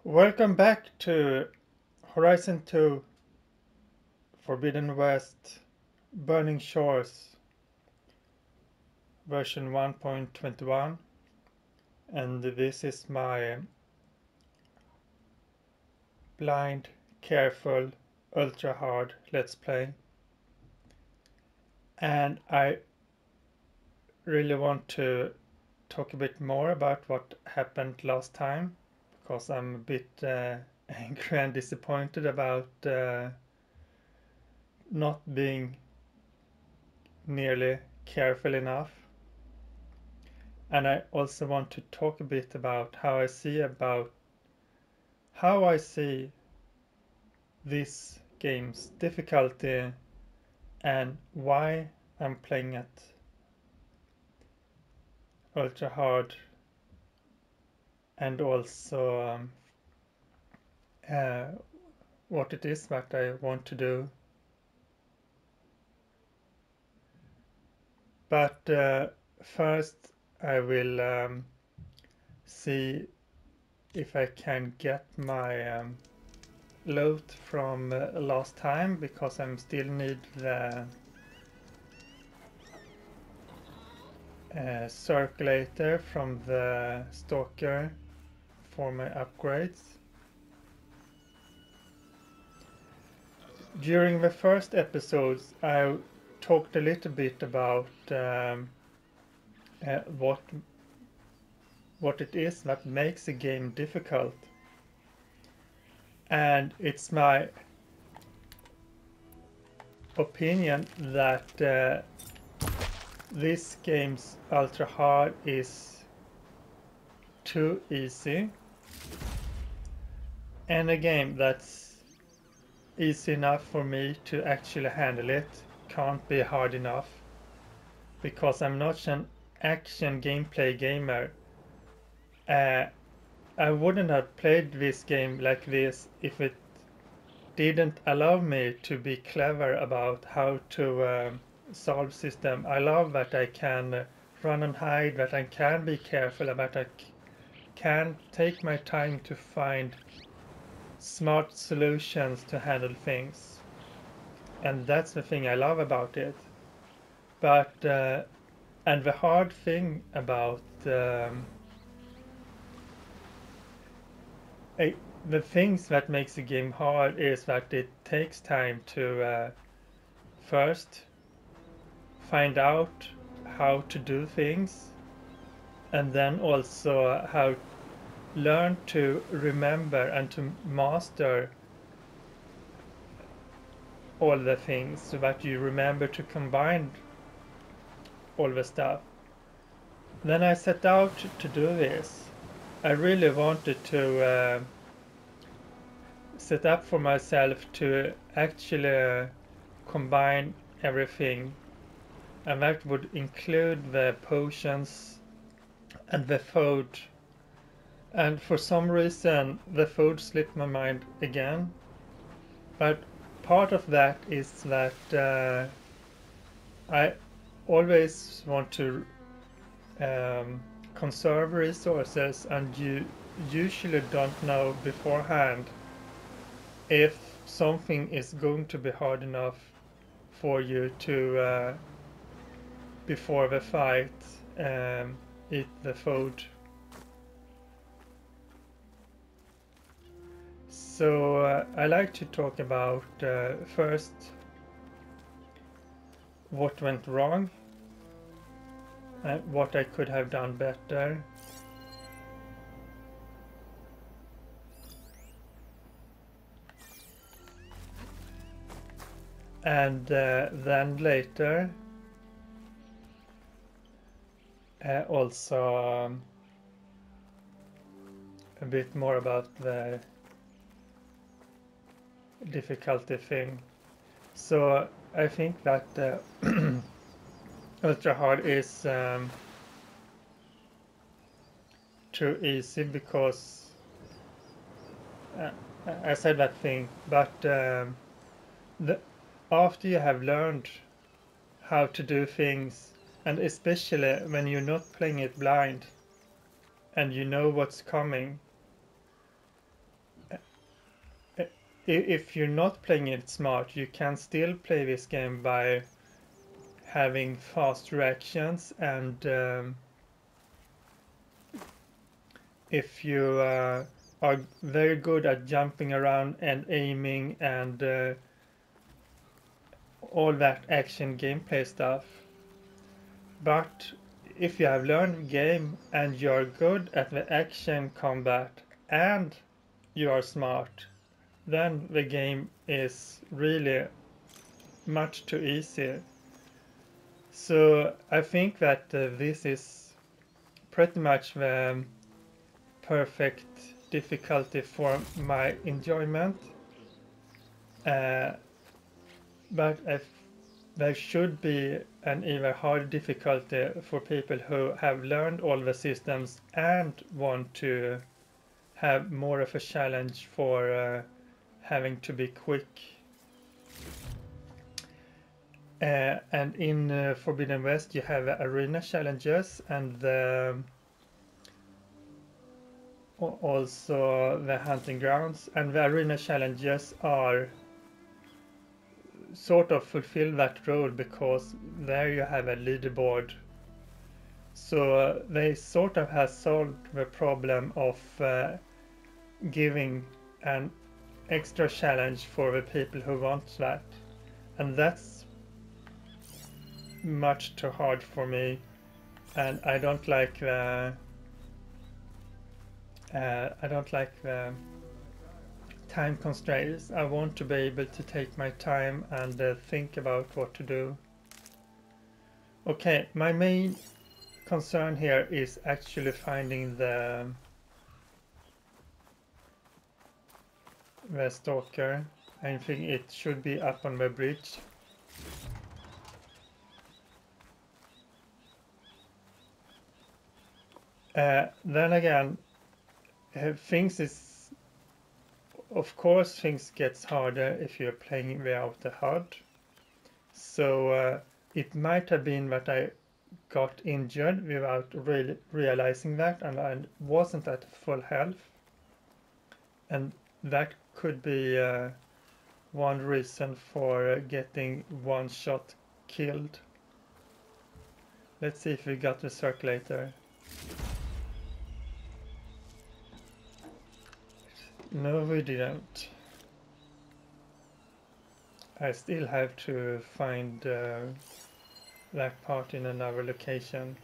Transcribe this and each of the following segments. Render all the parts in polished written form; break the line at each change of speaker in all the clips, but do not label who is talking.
Welcome back to Horizon 2 Forbidden West Burning Shores version 1.21, and this is my blind, careful, ultra hard let's play. And I really want to talk a bit more about what happened last time, because I'm a bit angry and disappointed about not being nearly careful enough. And I also want to talk a bit about how I see this game's difficulty and why I'm playing it ultra hard, and also what it is that I want to do. But first I will see if I can get my loot from last time, because I still need the circulator from the stalker for my upgrades. During the first episodes I talked a little bit about what it is that makes a game difficult, and it's my opinion that this game's ultra hard is too easy, and a game that's easy enough for me to actually handle it can't be hard enough, because I'm not an action gameplay gamer. I wouldn't have played this game like this if it didn't allow me to be clever about how to solve system. I love that I can run and hide, that I can be careful, that I can take my time to find smart solutions to handle things. And that's the thing I love about it. But and the hard thing about the things that makes the game hard is that it takes time to first find out how to do things, and then also how learn to remember and to master all the things, so that you remember to combine all the stuff. Then I set out to do this. I really wanted to set up for myself to actually combine everything, and that would include the potions and the food. And for some reason the food slipped my mind again, but part of that is that I always want to conserve resources, and you usually don't know beforehand if something is going to be hard enough for you to before the fight eat the food. So I like to talk about first what went wrong and what I could have done better. And then later also a bit more about the difficulty thing. So I think that ultra hard is too easy, because I said that thing, but after you have learned how to do things, and especially when you're not playing it blind and you know what's coming, if you're not playing it smart, you can still play this game by having fast reactions, and if you are very good at jumping around and aiming and all that action gameplay stuff. But if you have learned the game and you're good at the action combat and you are smart, then the game is really much too easy. So I think that this is pretty much the perfect difficulty for my enjoyment. But there should be an even harder difficulty for people who have learned all the systems and want to have more of a challenge for having to be quick. And in Forbidden West you have arena challenges and also the hunting grounds, and the arena challenges are sort of fulfill that role because there you have a leaderboard. So they sort of have solved the problem of giving an extra challenge for the people who want that, and that's much too hard for me, and I don't like the time constraints. I want to be able to take my time and think about what to do. Okay, my main concern here is actually finding the stalker. I think it should be up on the bridge. Then again, of course things gets harder if you're playing without the HUD. So it might have been that I got injured without really realizing that, and I wasn't at full health, and that could be one reason for getting one shot killed. Let's see if we got the circulator. No, we didn't. I still have to find that part in another location.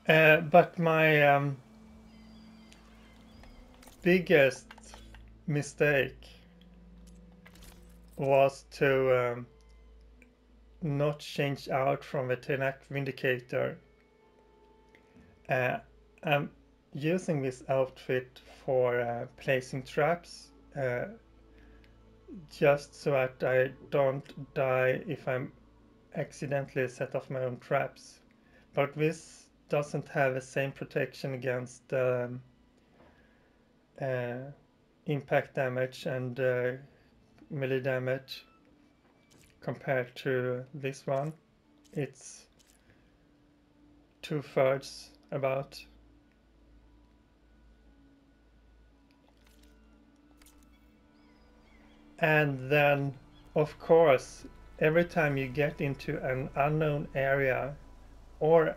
But my biggest mistake was to not change out from the Tenak Vindicator. I'm using this outfit for placing traps, just so that I don't die if I'm accidentally set off my own traps. But this doesn't have the same protection against impact damage and melee damage compared to this one. It's 2/3 about. And then, of course, every time you get into an unknown area or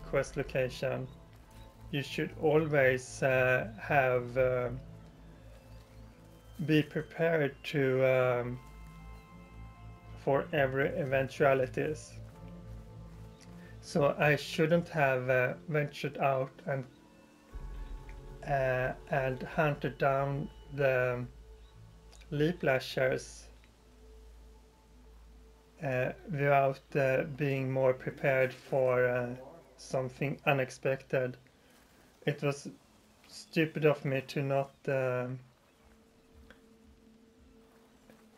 quest location, you should always be prepared to for every eventualities. So I shouldn't have ventured out and hunted down the leap lashers without being more prepared for something unexpected. It was stupid of me to not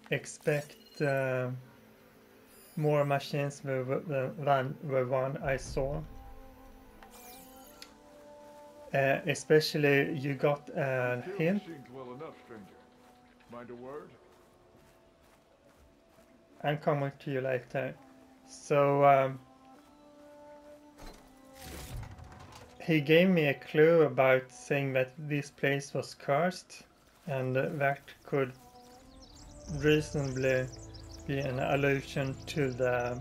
expect more machines than the one I saw. Especially you got a hint.
Well enough, stranger. Mind a word?
I'm coming to you later. So he gave me a clue about saying that this place was cursed, and that could reasonably be an allusion to the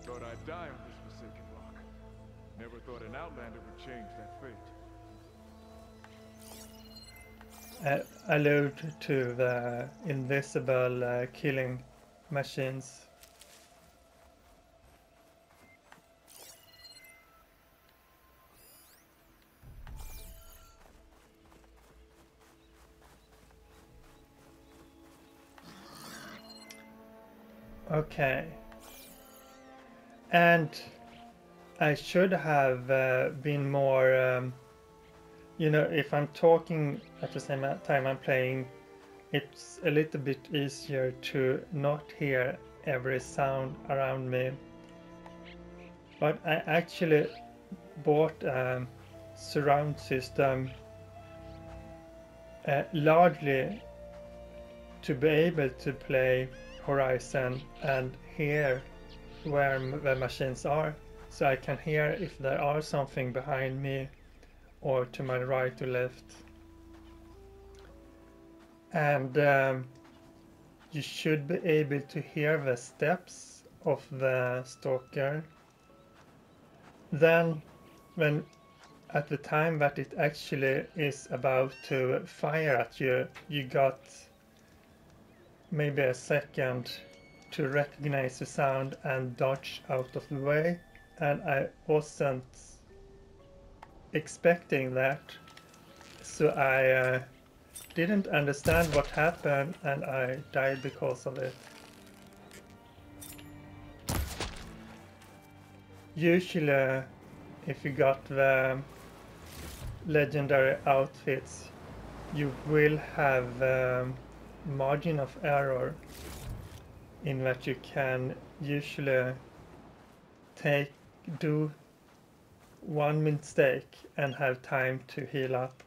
Thought I'd die on this forsaken rock. Never thought an outlander would change that fate.
allude to the invisible killing machines. Okay. And I should have been more, you know, if I'm talking at the same time I'm playing, it's a little bit easier to not hear every sound around me. But I actually bought a surround system largely to be able to play Horizon and hear where the machines are, so I can hear if there are something behind me or to my right or left. And you should be able to hear the steps of the stalker. Then when at the time that it actually is about to fire at you, you got maybe a second to recognize the sound and dodge out of the way, and I wasn't expecting that, so I didn't understand what happened and I died because of it. Usually if you got the legendary outfits you will have margin of error in that you can usually do one mistake and have time to heal up.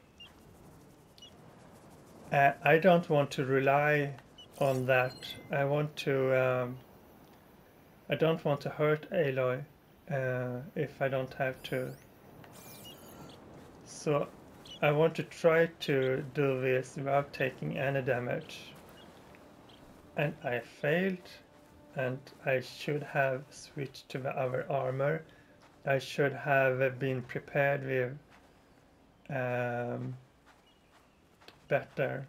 I don't want to rely on that. I don't want to hurt Aloy if I don't have to. So I want to try to do this without taking any damage. And I failed, and I should have switched to the other armor. I should have been prepared with better.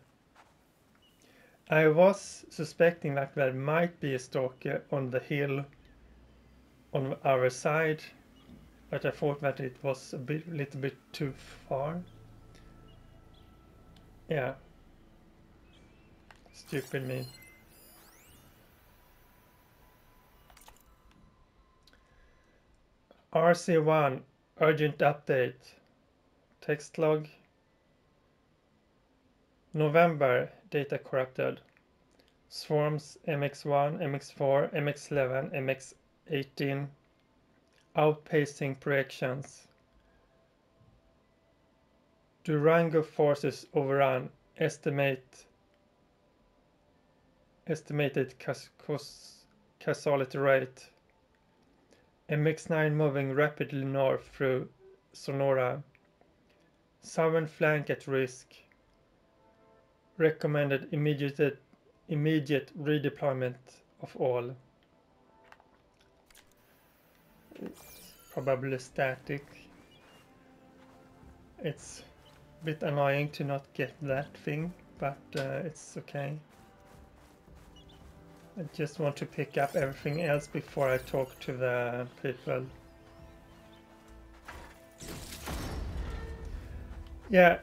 I was suspecting that there might be a stalker on the hill on our side, but I thought that it was a little bit too far. Yeah. Stupid me. RC1 urgent update. Text log. November data corrupted. Swarms MX1, MX4, MX11, MX18 outpacing projections. Durango forces overrun. Estimated causality rate. MX9 moving rapidly north through Sonora. Southern flank at risk. Recommended immediate redeployment of all. It's probably static. It's a bit annoying to not get that thing, but it's okay. I just want to pick up everything else before I talk to the people. Yeah,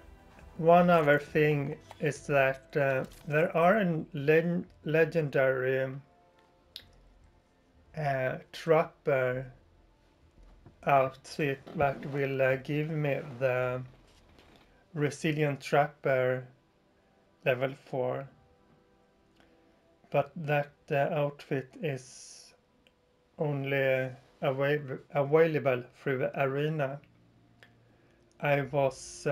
one other thing is that there are a legendary trapper outfit that will give me the resilient trapper level 4. But that outfit is only available through the arena. I was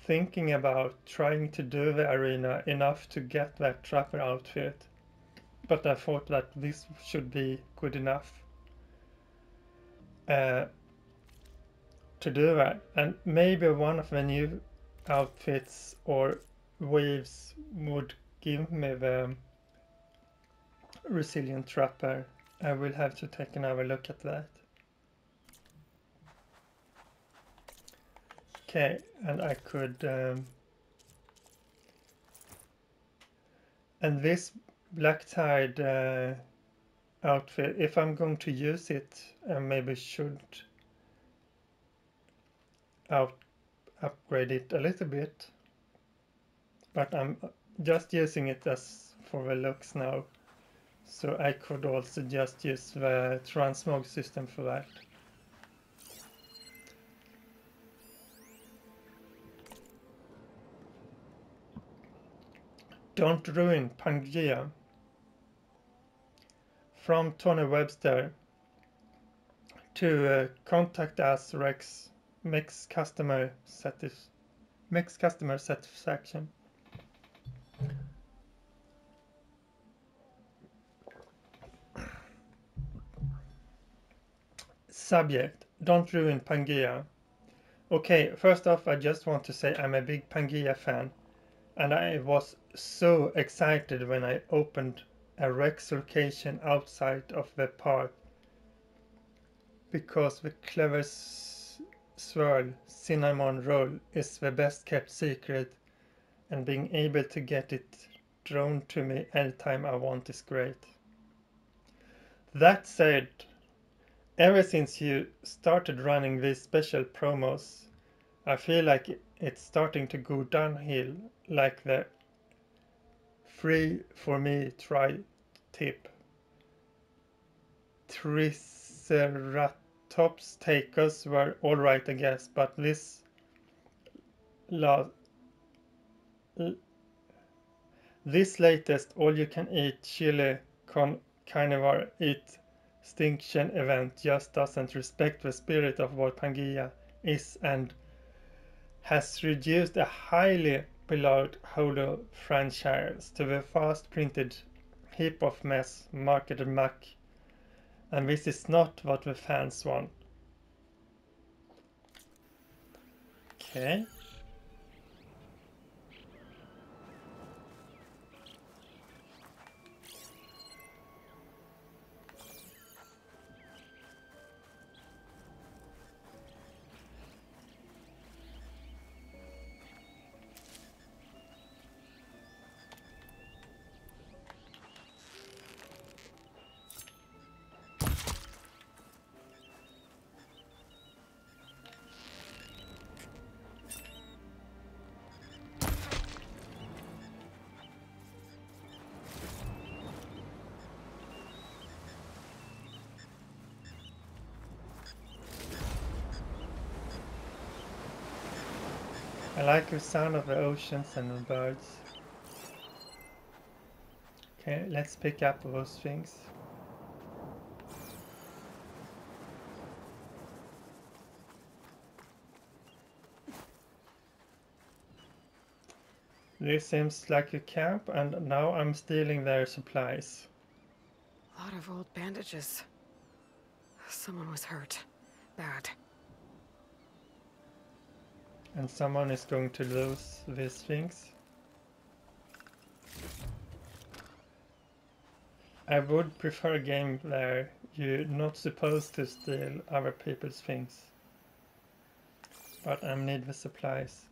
thinking about trying to do the arena enough to get that trapper outfit, but I thought that this should be good enough. to do that. And maybe one of the new outfits or waves would give me the resilient trapper. I will have to take another look at that. Okay, and I could and this black tide outfit, if I'm going to use it, I maybe should upgrade it a little bit, but I'm just using it as for the looks now, so I could also just use the transmog system for that. Don't ruin Pangea. From Tony Webster to contact us Rex makes customer satisfaction. Subject: don't ruin Pangea. Okay, first off, I just want to say I'm a big Pangea fan, and I was so excited when I opened a Rex location outside of the park, because the clever swirl cinnamon roll is the best kept secret, and being able to get it drawn to me anytime I want is great. That said, ever since you started running these special promos, I feel like it's starting to go downhill, like the free for me try tip. Triceratops takers were alright, I guess, but this latest all-you-can-eat chili carnivore extinction event just doesn't respect the spirit of what Pangea is, and has reduced a highly beloved Holo franchise to the fast-printed heap of mess marketed muck, and this is not what the fans want. Okay. I like the sound of the oceans and the birds. Okay, let's pick up those things. This seems like a camp, and now I'm stealing their supplies.
A lot of old bandages. Someone was hurt. Bad.
And someone is going to lose these things. I would prefer a game where you're not supposed to steal other people's things. But I need the supplies.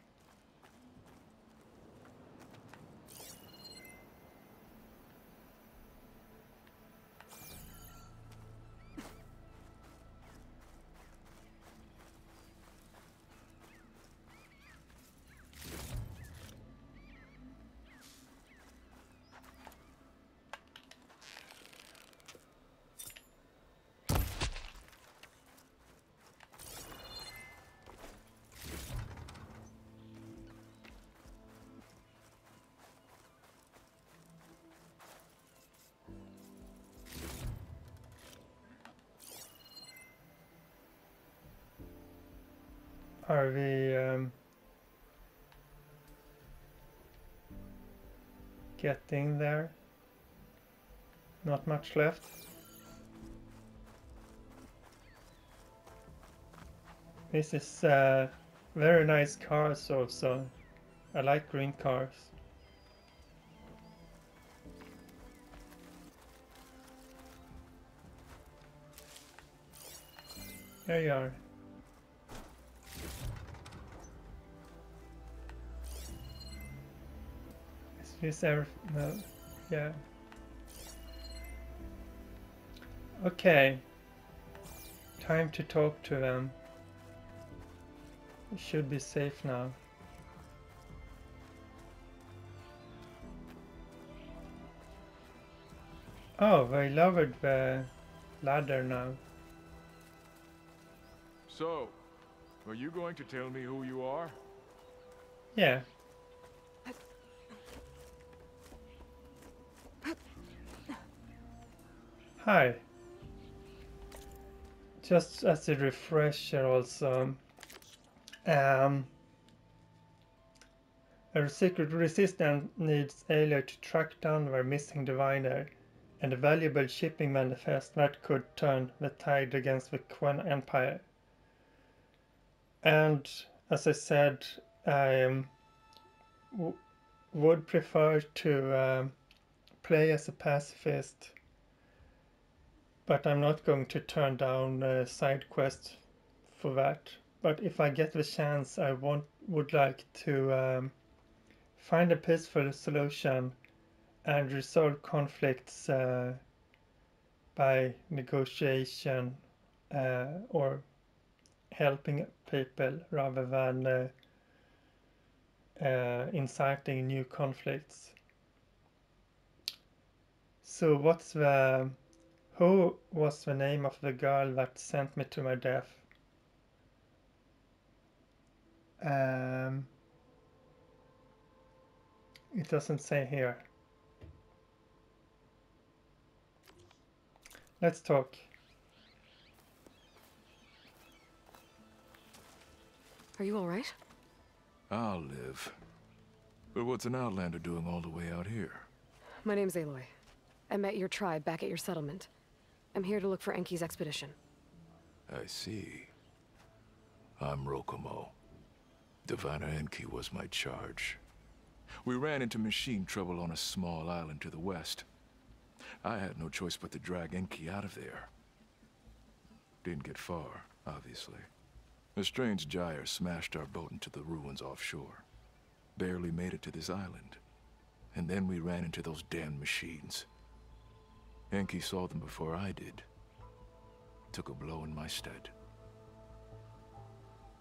Are we getting there? Not much left. This is very nice cars also. I like green cars. Here you are. Is this ever... No. Yeah. Okay. Time to talk to them. We should be safe now. Oh, they lowered the ladder now.
So, are you going to tell me who you are?
Yeah. Hi. Just as a refresher also, a secret resistance needs Aloy to track down their missing diviner and a valuable shipping manifest that could turn the tide against the Quen Empire. And as I said, I would prefer to play as a pacifist, but I'm not going to turn down side quests for that. But if I get the chance, I would like to find a peaceful solution and resolve conflicts by negotiation or helping people rather than inciting new conflicts. So who was the name of the girl that sent me to my death? It doesn't say here. Let's talk.
Are you all right?
I'll live. But what's an outlander doing all the way out here?
My name's Aloy. I met your tribe back at your settlement. I'm here to look for Enki's expedition.
I see. I'm Rokomo. Diviner Enki was my charge. We ran into machine trouble on a small island to the west. I had no choice but to drag Enki out of there. Didn't get far, obviously. A strange gyre smashed our boat into the ruins offshore. Barely made it to this island. And then we ran into those damn machines. Enki saw them before I did. Took a blow in my stead.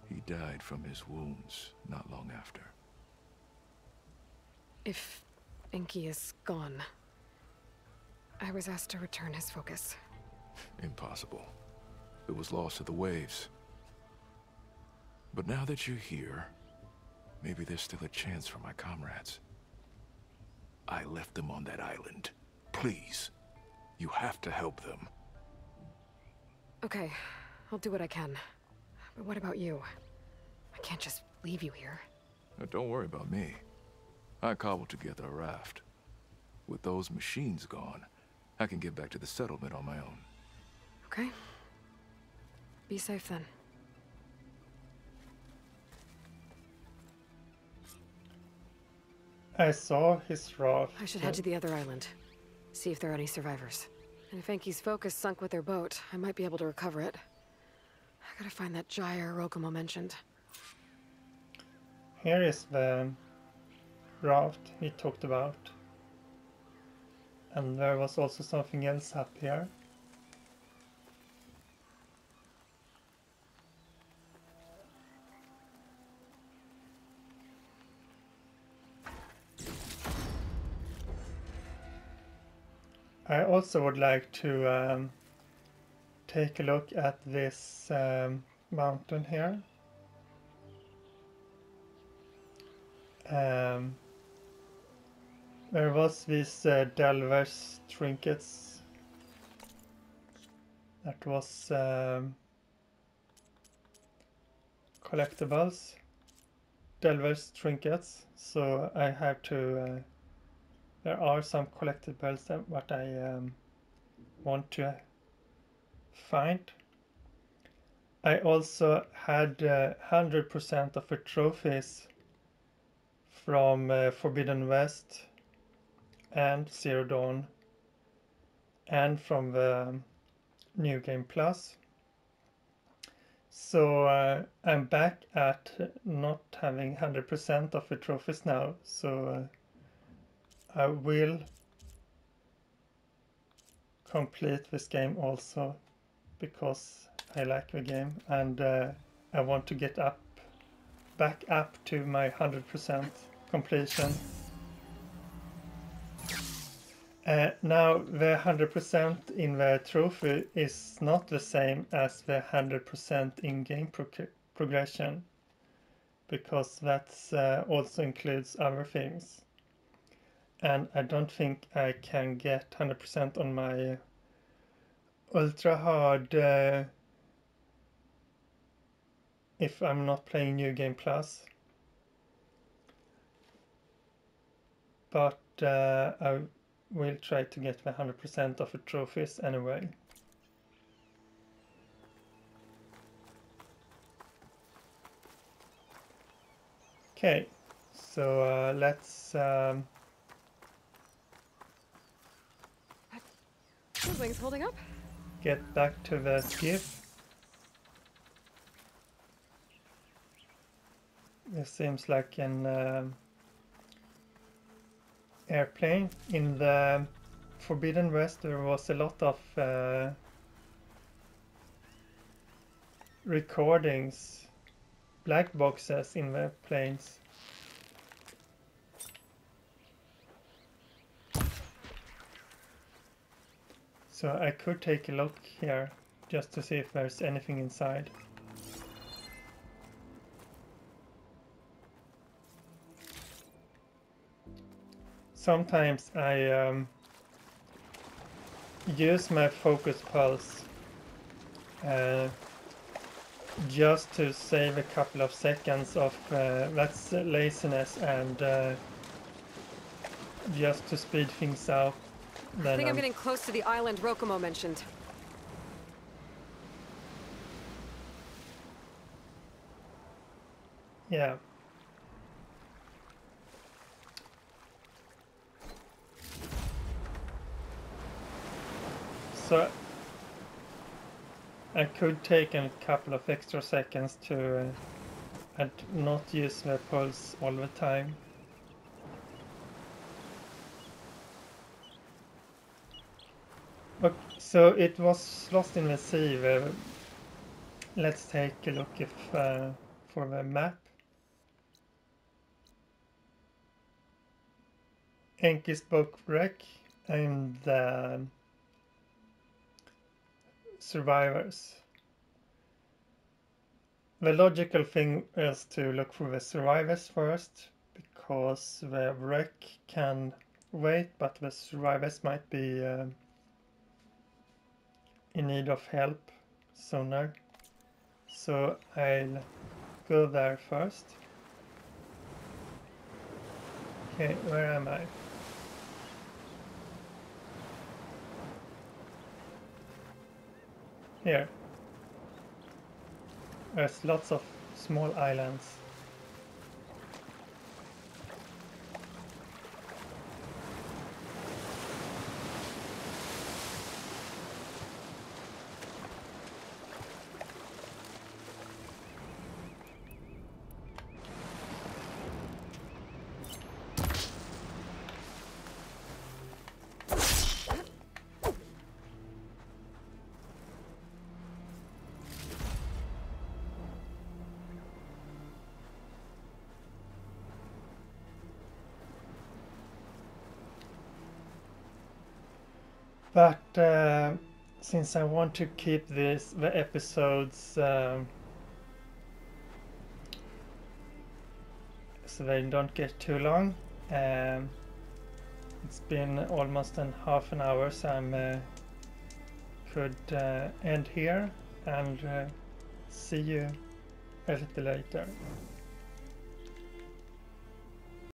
He died from his wounds not long after.
If Enki is gone, I was asked to return his focus.
Impossible. It was lost to the waves. But now that you're here, maybe there's still a chance for my comrades. I left them on that island. Please, you have to help them.
Okay, I'll do what I can. But what about you? I can't just leave you here.
Now, don't worry about me. I cobbled together a raft. With those machines gone, I can get back to the settlement on my own.
Okay. Be safe then.
I saw his raft.
I should head to the other island. See if there are any survivors. And if Enki's focus sunk with their boat, I might be able to recover it. I gotta find that gyre Rokomo mentioned.
Here is the raft he talked about. And there was also something else up here. I also would like to take a look at this mountain here. There was these Delver's trinkets. That was collectibles. Delver's trinkets. So I have to... there are some collectibles that what I want to find. I also had 100% of the trophies from Forbidden West and Zero Dawn and from the New Game Plus. So I'm back at not having 100% of the trophies now, so I will complete this game also because I like the game, and I want to get back up to my 100% completion. Now the 100% in the trophy is not the same as the 100% in game progression, because that also includes other things, and I don't think I can get 100% on my Ultra Hard if I'm not playing New Game Plus, but I will try to get the 100% of the trophies anyway. Okay, so let's
Wings holding up?
Get back to the skiff. This seems like an airplane. In the Forbidden West there was a lot of recordings, black boxes in the planes. So I could take a look here just to see if there's anything inside. Sometimes I use my focus pulse just to save a couple of seconds of that's laziness, and just to speed things up.
I think I'm getting close to the island Rokomo mentioned.
Yeah. So I could take a couple of extra seconds to and not use the pulse all the time. Okay, so it was lost in the sea. Let's take a look for the map. Enki's book wreck and the survivors. The logical thing is to look for the survivors first, because the wreck can wait, but the survivors might be in need of help sooner. So I'll go there first. Okay, where am I? Here. There's lots of small islands. But since I want to keep the episodes so they don't get too long, it's been almost half an hour, so I could end here and see you a little later.